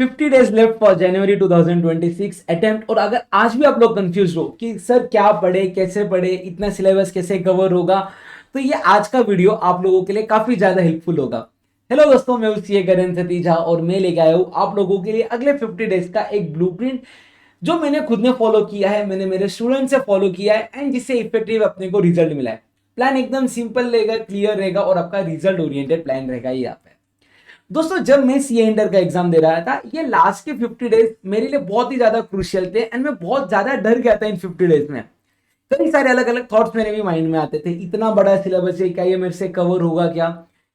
50 days left for January 2026 attempt. और अगर आज भी आप लोग कंफ्यूज हो कि सर क्या पढ़े, कैसे पढ़े, इतना सिलेबस कैसे कवर होगा, तो ये आज का वीडियो आप लोगों के लिए काफी ज्यादा हेल्पफुल होगा। हेलो दोस्तों, मैं हूं सीए करण सतीजा और मैं लेके आया हूं आप लोगों के लिए अगले 50 डेज का एक ब्लूप्रिंट जो मैंने खुद ने फॉलो किया है, मैंने मेरे स्टूडेंट से फॉलो किया है एंड जिससे इफेक्टिव अपने को रिजल्ट मिला है। प्लान एकदम सिंपल रहेगा, क्लियर रहेगा और आपका रिजल्ट ओरिएंटेड प्लान रहेगा ये आप। दोस्तों, जब मैं सीए इंटर का एग्जाम दे रहा था, ये लास्ट के 50 डेज मेरे लिए बहुत ही ज्यादा क्रूशियल थे एंड मैं बहुत ज्यादा डर गया था इन 50 डेज में। कई सारे अलग अलग थॉट्स मेरे भी माइंड में आते थे। इतना बड़ा सिलेबस है, क्या ये मेरे से कवर होगा? क्या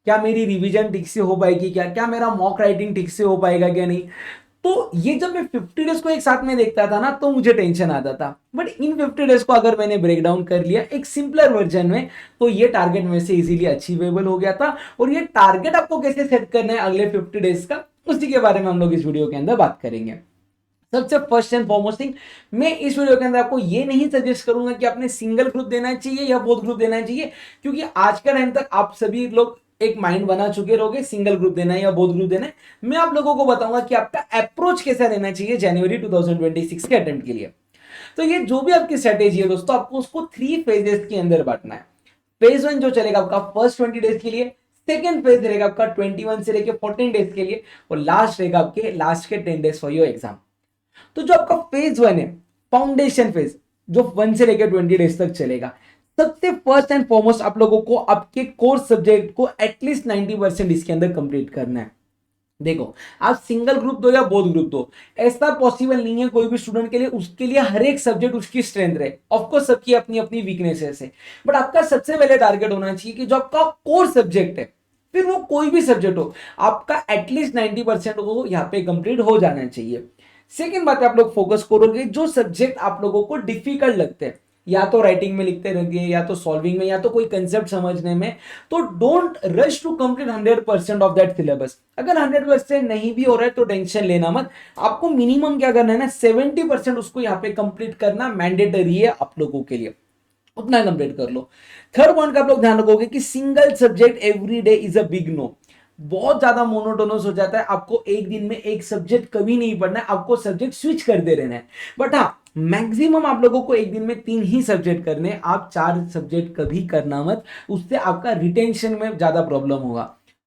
क्या मेरी रिवीजन ठीक से हो पाएगी? क्या क्या मेरा मॉक राइटिंग ठीक से हो पाएगा क्या नहीं? तो ये जब मैं 50 डेज को एक साथ में देखता था ना, तो मुझे टेंशन आता था। बट इन 50 डेज को अगर मैंने ब्रेक डाउन कर लिया एक सिंपलर वर्जन में, तो ये टारगेट मेरे से इजीली अचीवेबल हो गया था। और ये टारगेट आपको कैसे सेट करना है अगले 50 डेज का, उसी के बारे में हम लोग इस वीडियो के अंदर बात करेंगे। सबसे फर्स्ट एंड फॉरमोस्ट थिंग, मैं इस वीडियो के अंदर आपको ये नहीं सजेस्ट करूंगा कि आपने सिंगल ग्रुप देना चाहिए या बोथ ग्रुप देना चाहिए, क्योंकि आज का टाइम तक आप सभी लोग एक माइंड बना चुके रहोगे सिंगल ग्रुप देना है या बोथ ग्रुप देना है। मैं आप लोगों को बताऊंगा कि आपका अप्रोच कैसा रहना चाहिए जनवरी 2026 के अटेम्प्ट के लिए। तो ये जो भी आपकी स्ट्रेटेजी है दोस्तों, आपको उसको 3 फेजेस के अंदर बांटना है। फेज 1 जो चलेगा आपका फर्स्ट 20 डेज के लिए, सेकेंड फेज रहेगा आपका 21 से लेकर 14 डेज के लिए, और लास्ट रहेगा आपके लास्ट के 10 डेज फॉर योर एग्जाम। तो जो आपका फेज 1 है, फाउंडेशन फेज, जो 1 से लेकर 20 डेज तक चलेगा, सबसे फर्स्ट एंड फॉरमोस्ट आप लोगों को आपके कोर्स सब्जेक्ट को एटलीस्ट 90% इसके अंदर कंप्लीट करना है। देखो, आप सिंगल ग्रुप दो या बोथ ग्रुप दो, ऐसा पॉसिबल नहीं है कोई भी स्टूडेंट के लिए उसके लिए हर एक सब्जेक्ट उसकी स्ट्रेंथ रहे। ऑफकोर्स सबकी अपनी अपनी वीकनेसेस है, बट आपका सबसे पहले टारगेट होना चाहिए कि जो आपका कोर सब्जेक्ट है, फिर वो कोई भी सब्जेक्ट हो, आपका एटलीस्ट 90% वो यहाँ पे कंप्लीट हो जाना चाहिए। सेकेंड बात, आप लोग फोकस करोगे जो सब्जेक्ट आप लोगों को डिफिकल्ट लगते हैं, या तो राइटिंग में लिखते रहिए, या तो सॉल्विंग में, या तो कोई कंसेप्ट समझने में, तो don't rush to complete 100% of that syllabus. अगर 100% नहीं भी हो रहा है तो टेंशन लेना मत। आपको मिनिमम क्या करना है ना, 70% उसको यहाँ पे कंप्लीट करना मैंडेटरी है आप लोगों के लिए, उतना कंप्लीट कर लो। थर्ड पॉइंट का आप लोग ध्यान रखोगे कि single subject every day is a big no. बहुत ज्यादा मोनोटोनस हो जाता है, आपको एक दिन में एक सब्जेक्ट कभी नहीं पढ़ना है, आपको सब्जेक्ट स्विच करते रहना है। बट हाँ, मैक्सिमम आप लोगों को एक दिन में 3 ही सब्जेक्ट करने, आप 4 सब्जेक्ट कभी करना मत, उससे आपका रिटेंशन में ज्यादा प्रॉब्लम होगा।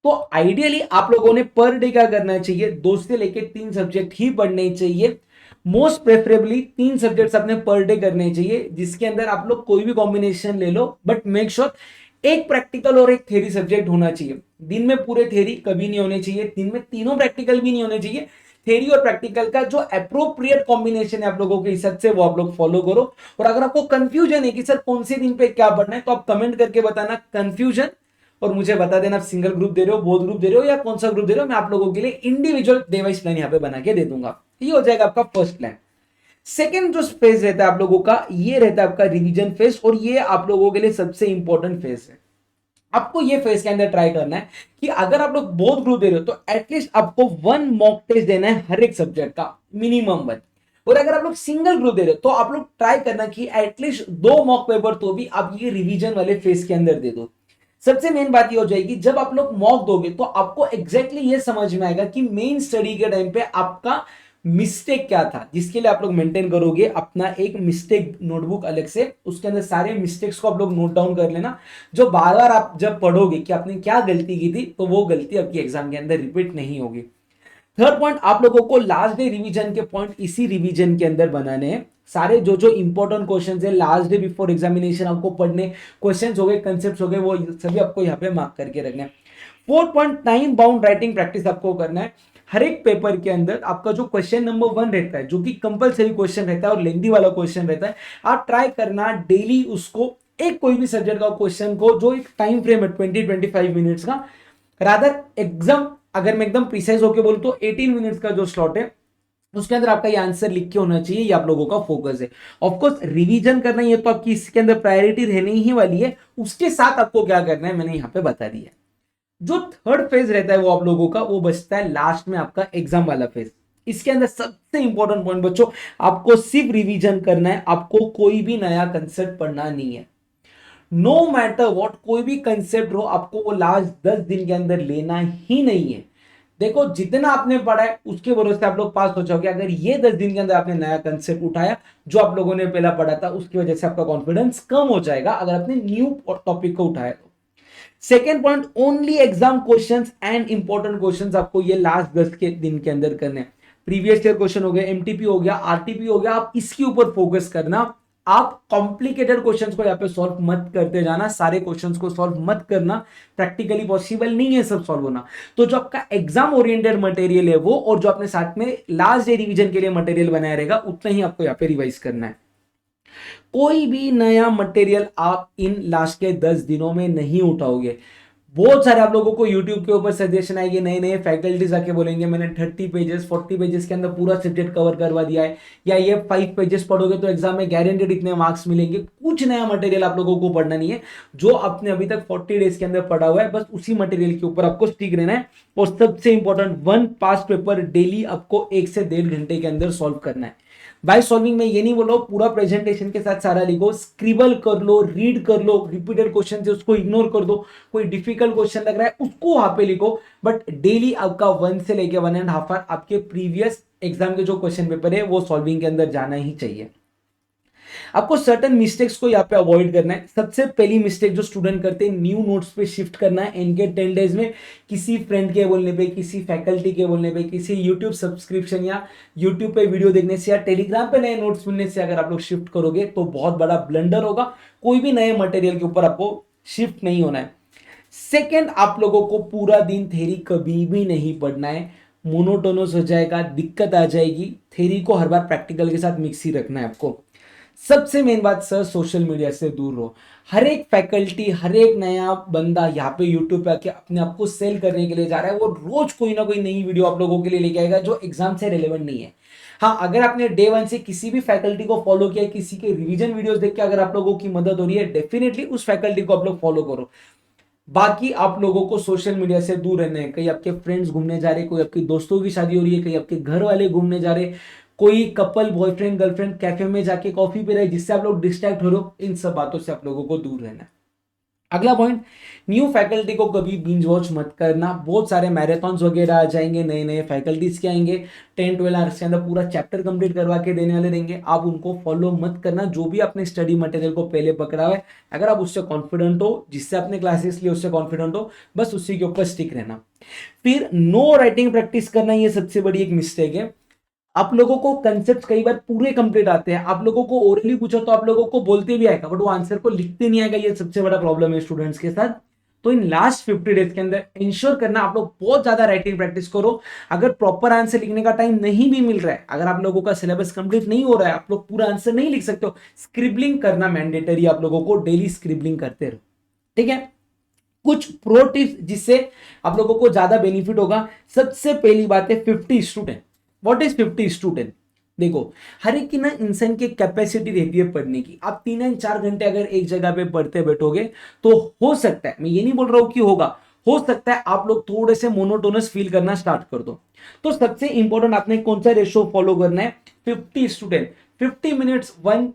तो आइडियली आप लोगों ने पर डे क्या करना चाहिए, 2 से लेकर 3 सब्जेक्ट ही पढ़ने चाहिए। मोस्ट प्रेफरेबली 3 सब्जेक्ट्स अपने पर डे करने चाहिए, जिसके अंदर आप लोग कोई भी कॉम्बिनेशन ले लो, बट मेक श्योर एक प्रैक्टिकल और एक थ्योरी सब्जेक्ट होना चाहिए। दिन में पूरे थ्योरी कभी नहीं होने चाहिए, दिन में तीनों प्रैक्टिकल भी नहीं होने चाहिए। थ्योरी और प्रैक्टिकल का जो अप्रोप्रिएट कॉम्बिनेशन है आप लोगों के हिसाब से, वो आप लोग फॉलो करो। और अगर आपको कंफ्यूजन है कि सर कौन से दिन पे क्या पढ़ना है, तो आप कमेंट करके बताना कंफ्यूजन, और मुझे बता देना आप सिंगल ग्रुप दे रहे हो, बोथ ग्रुप दे रहे हो, या कौन सा ग्रुप दे रहे हो। मैं आप लोगों के लिए इंडिविजुअल डे वाइज प्लान यहाँ पे बना के दे दूंगा। ये हो जाएगा आपका फर्स्ट प्लान। सेकेंड जो फेज रहता है आप लोगों का, ये रहता है आपका रिवीजन फेज, और ये आप लोगों के लिए सबसे इंपॉर्टेंट फेज है। आपको ये फेज के अंदर ट्राई करना है कि अगर आप लोग बोथ ग्रुप दे रहे हो, तो एटलीस्ट आपको 1 मॉक टेस्ट देना है हर एक सब्जेक्ट का, मिनिमम 1। और अगर आप लोग सिंगल ग्रुप दे रहे हो, तो आप लोग ट्राई करना कि एटलीस्ट 2 मॉक पेपर तो भी आप ये रिवीजन वाले फेज के अंदर दे दो। सबसे मेन बात ये हो जाएगी, जब आप लोग मॉक दोगे तो आपको एग्जैक्टली ये समझ में आएगा कि मेन स्टडी के टाइम पे आपका मिस्टेक क्या था, जिसके लिए आप लोग मेंटेन करोगे अपना एक मिस्टेक नोटबुक अलग से, उसके अंदर सारे मिस्टेक्स को आप लोग नोट डाउन कर लेना, जो बार बार आप जब पढ़ोगे कि आपने क्या गलती की थी, तो वो गलती आपकी एग्जाम के अंदर रिपीट नहीं होगी। थर्ड पॉइंट, आप लोगों को लास्ट डे रिवीजन के पॉइंट इसी रिवीजन के अंदर बनाने हैं। सारे जो जो इंपॉर्टेंट क्वेश्चंस है लास्ट डे बिफोर एग्जामिनेशन आपको पढ़ने, क्वेश्चंस हो गए, कंसेप्ट हो गए, वो सभी आपको यहाँ पे मार्क करके रखना है। Fourth point, time bound writing practice आपको करना है। हर एक पेपर के अंदर आपका जो क्वेश्चन नंबर 1 रहता है, जो कि कंपलसरी क्वेश्चन रहता है और लेंथी वाला क्वेश्चन रहता है, आप ट्राई करना डेली उसको, एक कोई भी सब्जेक्ट का क्वेश्चन को, जो एक टाइम फ्रेम है 20-25 मिनट्स का, रादर एग्जाम, अगर मैं एकदम प्रिसाइज होकर बोलूं तो 18 मिनट्स का जो स्लॉट है, उसके अंदर आपका ये आंसर लिख के होना चाहिए। ये आप लोगों का फोकस है। ऑफकोर्स रिवीजन करना, ये तो आपकी इसके अंदर प्रायोरिटी रहने ही वाली है। उसके साथ आपको क्या करना है मैंने यहाँ पे बता दिया। जो थर्ड फेज रहता है वो आप लोगों का, वो बचता है लास्ट में आपका एग्जाम वाला फेज। इसके अंदर सबसे इंपॉर्टेंट पॉइंट बच्चों, आपको सिर्फ रिवीजन करना है, आपको कोई भी नया कंसेप्ट पढ़ना नहीं है। नो मैटर व्हाट, कोई भी कंसेप्ट हो, आपको वो लास्ट 10 दिन के अंदर लेना ही नहीं है। देखो जितना आपने पढ़ा है उसके भरोसे आप लोग पास हो जाओगे। अगर ये 10 दिन के अंदर आपने नया कंसेप्ट उठाया जो आप लोगों ने पहला पढ़ा था, उसकी वजह से आपका कॉन्फिडेंस कम हो जाएगा अगर आपने न्यू टॉपिक को उठाया तो। Second point, only exam questions and important questions आपको ये लास्ट 10 के दिन के अंदर करने हैं। प्रीवियस ईयर क्वेश्चन हो गया, एमटीपी हो गया, आरटीपी हो गया, आप इसके ऊपर फोकस करना। आप कॉम्प्लिकेटेड क्वेश्चंस को यहाँ पे सॉल्व मत करते जाना, सारे क्वेश्चंस को सॉल्व मत करना, प्रैक्टिकली पॉसिबल नहीं है सब सॉल्व होना। तो जो आपका एग्जाम ओरिएंटेड मटेरियल है वो, और जो आपने साथ में लास्ट डे रिवीजन के लिए मटेरियल बनाया रहेगा, उतना ही आपको यहाँ पे रिवाइज करना है। कोई भी नया मटेरियल आप इन लास्ट के 10 दिनों में नहीं उठाओगे। बहुत सारे आप लोगों को YouTube के ऊपर सजेशन आएगी, नए नए फैकल्टीज आके बोलेंगे मैंने 30 पेजेस 40 पेजेस के अंदर पूरा सब्जेक्ट कवर करवा दिया है, या ये 5 पेजेस पढ़ोगे तो एग्जाम में गारंटेड इतने मार्क्स मिलेंगे। कुछ नया मटेरियल आप लोगों को पढ़ना नहीं है। जो आपने अभी तक 40 डेज के अंदर पढ़ा हुआ है, बस उसी मटेरियल के ऊपर आपको स्टिक रहना है। और सबसे इंपॉर्टेंट, 1 पास्ट पेपर डेली आपको 1 से 1.5 घंटे के अंदर सॉल्व करना है। बाय सॉल्विंग में ये नहीं बोल रहा हूं पूरा प्रेजेंटेशन के साथ सारा लिखो, स्क्रिबल कर लो, रीड कर लो, रिपीटेड क्वेश्चन है उसको इग्नोर कर दो, कोई डिफिकल्ट क्वेश्चन लग रहा है उसको वहां पे लिखो, बट डेली आपका 1 से लेके 1.5 आवर आपके प्रीवियस एग्जाम के जो क्वेश्चन पेपर है वो सॉल्विंग के अंदर जाना ही चाहिए। आपको सर्टन मिस्टेक्स को यहाँ पे अवॉइड करना है। सबसे पहली मिस्टेक जो स्टूडेंट करते हैं, न्यू नोट्स पे शिफ्ट करना है इनके 10 डेज में। किसी फ्रेंड के बोलने पे, किसी फैकल्टी के बोलने पे, किसी यूट्यूब सब्सक्रिप्शन या यूट्यूब पे वीडियो देखने से या टेलीग्राम पे नए नोट्स मिलने से अगर आप लोग शिफ्ट करोगे तो बहुत बड़ा ब्लंडर होगा। कोई भी नए मटेरियल के ऊपर आपको शिफ्ट नहीं होना है। सेकेंड, आप लोगों को पूरा दिन थ्योरी कभी भी नहीं पढ़ना है, मोनोटोनस हो जाएगा, दिक्कत आ जाएगी। थ्योरी को हर बार प्रैक्टिकल के साथ मिक्स ही रखना है आपको। सबसे मेन बात सर, सोशल मीडिया से दूर रहो। हर एक फैकल्टी, हर एक नया बंदा यहाँ पे यूट्यूब पे आके अपने आप को सेल करने के लिए जा रहा है। वो रोज कोई ना कोई नई वीडियो आप लोगों के लिए लेके आएगा जो एग्जाम से रिलेवेंट नहीं है। हाँ, अगर आपने डे 1 से किसी भी फैकल्टी को फॉलो किया, किसी के रिवीजन वीडियोस देख के अगर आप लोगों की मदद हो रही है, डेफिनेटली उस फैकल्टी को आप लोग फॉलो करो। बाकी आप लोगों को सोशल मीडिया से दूर रहना है। कहीं आपके फ्रेंड्स घूमने जा रहे, कोई आपकी दोस्तों की शादी हो रही है, कहीं आपके घर वाले घूमने जा रहे, कोई कपल बॉयफ्रेंड गर्लफ्रेंड कैफे में जाके कॉफी पी रहे जिससे आप लोग डिस्ट्रैक्ट हो रहे हो, इन सब बातों से आप लोगों को दूर रहना है। अगला पॉइंट, न्यू फैकल्टी को कभी बिंज वॉच मत करना। बहुत सारे मैराथन्स वगैरह आ जाएंगे, नए नए फैकल्टीज के आएंगे, 10-12 आवर्स के अंदर पूरा चैप्टर कंप्लीट करवा के देने वाले रहेंगे, आप उनको फॉलो मत करना। जो भी आपने स्टडी मटेरियल को पहले पकड़ा हुआ है, अगर आप उससे कॉन्फिडेंट हो, जिससे आपने क्लासेस लिए उससे कॉन्फिडेंट हो, बस उसी के ऊपर स्टिक रहना। फिर नो राइटिंग प्रैक्टिस करना, ये सबसे बड़ी एक मिस्टेक है। आप लोगों को कंसेप्ट कई बार पूरे कंप्लीट आते हैं, आप लोगों को ओरली पूछो तो आप लोगों को बोलते भी आएगा, बट वो आंसर को लिखते नहीं आएगा। ये सबसे बड़ा प्रॉब्लम है स्टूडेंट्स के साथ। तो इन लास्ट 50 डेज के अंदर इंश्योर करना आप लोग बहुत ज्यादा राइटिंग प्रैक्टिस करो। अगर प्रॉपर आंसर लिखने का टाइम नहीं भी मिल रहा है, अगर आप लोगों का सिलेबस कंप्लीट नहीं हो रहा है, आप लोग पूरा आंसर नहीं लिख सकते हो, स्क्रिबलिंग करना मैंडेटरी। आप लोगों को डेली स्क्रिबलिंग करते रहो, ठीक है। कुछ प्रो टिप्स जिससे आप लोगों को ज्यादा बेनिफिट होगा। सबसे पहली बात है 50 स्टूडेंट। What is 50 student? देखो, हर एक की ना इंसान की कैपेसिटी रहती है पढ़ने की। आप 3-4 घंटे अगर एक जगह पे पढ़ते बैठोगे तो हो सकता है, मैं ये नहीं बोल रहा हूं कि होगा, हो सकता है आप लोग थोड़े से मोनोटोनस फील करना स्टार्ट कर दो। तो सबसे इंपॉर्टेंट आपने कौन सा रेशियो फॉलो करना है? 50 स्टूडेंट 50 मिनट्स वन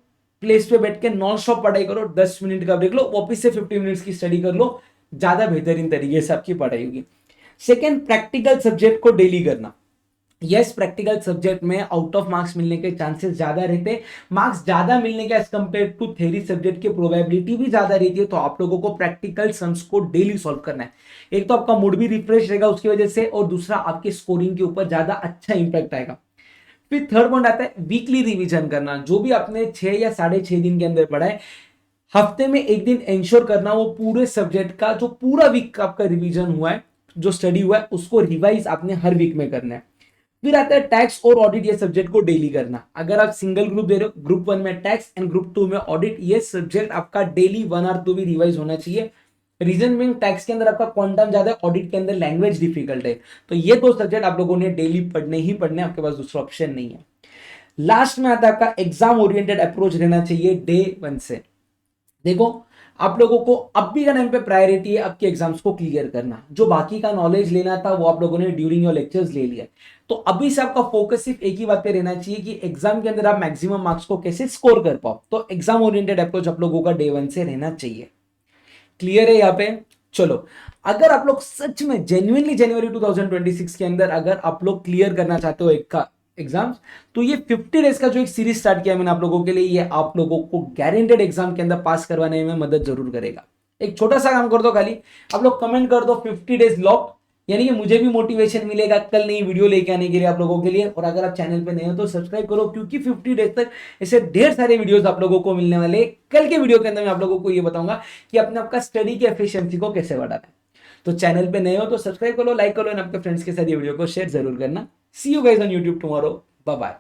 प्लेस पे बैठ के नॉन स्टॉप पढ़ाई करो। 10 मिनट का ब्रेक लो, वापिस से 50 मिनट्स की स्टडी कर लो, ज्यादा बेहतरीन तरीके से आपकी पढ़ाई होगी। सेकेंड, प्रैक्टिकल सब्जेक्ट को डेली करना। यस, प्रैक्टिकल सब्जेक्ट में आउट ऑफ मार्क्स मिलने के चांसेस ज्यादा रहते हैं। मार्क्स ज्यादा मिलने के as compare to theory subject की प्रोबेबिलिटी भी ज्यादा रहती है। तो आप लोगों को प्रैक्टिकल सम्स को डेली सॉल्व करना है। एक तो आपका मूड भी रिफ्रेश रहेगा उसकी वजह से, और दूसरा आपके स्कोरिंग के ऊपर ज्यादा अच्छा इंपैक्ट आएगा। फिर थर्ड पॉइंट आता है वीकली रिवीजन करना। जो भी आपने 6 या 6.5 दिन के अंदर पढ़ा है, हफ्ते में एक दिन इंश्योर करना वो पूरे सब्जेक्ट का जो पूरा वीक का आपका रिवीजन हुआ है, जो स्टडी हुआ है, उसको रिवाइज आपने हर वीक में करना है। फिर आता है टैक्स और ऑडिट, ये सब्जेक्ट को डेली करना। अगर आप सिंगल ग्रुप दे रहे हो, ग्रुप 1 में टैक्स एंड ग्रुप 2 में ऑडिट, ये सब्जेक्ट आपका डेली 1 आवर तो भी रिवाइज होना चाहिए। रीजन बीइंग, टैक्स के अंदर आपका क्वांटम ज्यादा है, ऑडिट के अंदर लैंग्वेज डिफिकल्ट है। तो ये दो सब्जेक्ट आप लोगों ने डेली पढ़ने ही पढ़ने, आपके पास दूसरा ऑप्शन नहीं है। लास्ट में आता है आपका एग्जाम ओरिएंटेड अप्रोच रहना चाहिए डे 1 से। देखो, आप लोगों को अभी का टाइम पे प्रायोरिटी है आपके एग्जाम्स को क्लियर करना। जो बाकी का नॉलेज लेना था वो आप लोगों ने ड्यूरिंग योर लेक्चर्स ले लिया। तो अभी से आपका फोकस सिर्फ एक ही बात पे रहना चाहिए कि एग्जाम के अंदर आप मैक्सिमम मार्क्स को कैसे स्कोर कर पाओ। तो एग्जाम ओरिएंटेड अप्रोच आप लोगों का डे 1 से रहना चाहिए। क्लियर है यहाँ पे? चलो, अगर आप लोग सच में जेन्युइनली जनवरी 2026 के अंदर अगर आप लोग क्लियर करना चाहते हो एक का एग्जाम्स, तो ये 50 डेज का जो एक सीरीज स्टार्ट किया मैंने आप लोगों के लिए, ये आप लोगों को गारंटेड एग्जाम के अंदर पास करवाने में मदद जरूर करेगा। एक छोटा सा काम कर दो, खाली आप लोग कमेंट कर दो 50 डेज लॉक, यानी कि मुझे भी मोटिवेशन मिलेगा कल नई वीडियो लेके आने के लिए आप लोगों के लिए। और अगर आप चैनल पे नए हो तो सब्सक्राइब करो, क्योंकि 50 डेज तक ऐसे ढेर सारे वीडियोस आप लोगों को मिलने वाले। कल के वीडियो के अंदर मैं आप लोगों को ये बताऊंगा कि अपने आपका स्टडी की एफिशिएंसी को कैसे बढ़ाना है। तो चैनल पे नए हो तो सब्सक्राइब करो, लाइक करो, और आपके फ्रेंड्स के साथ ये वीडियो को शेयर जरूर करना। See you guys on YouTube tomorrow, bye bye.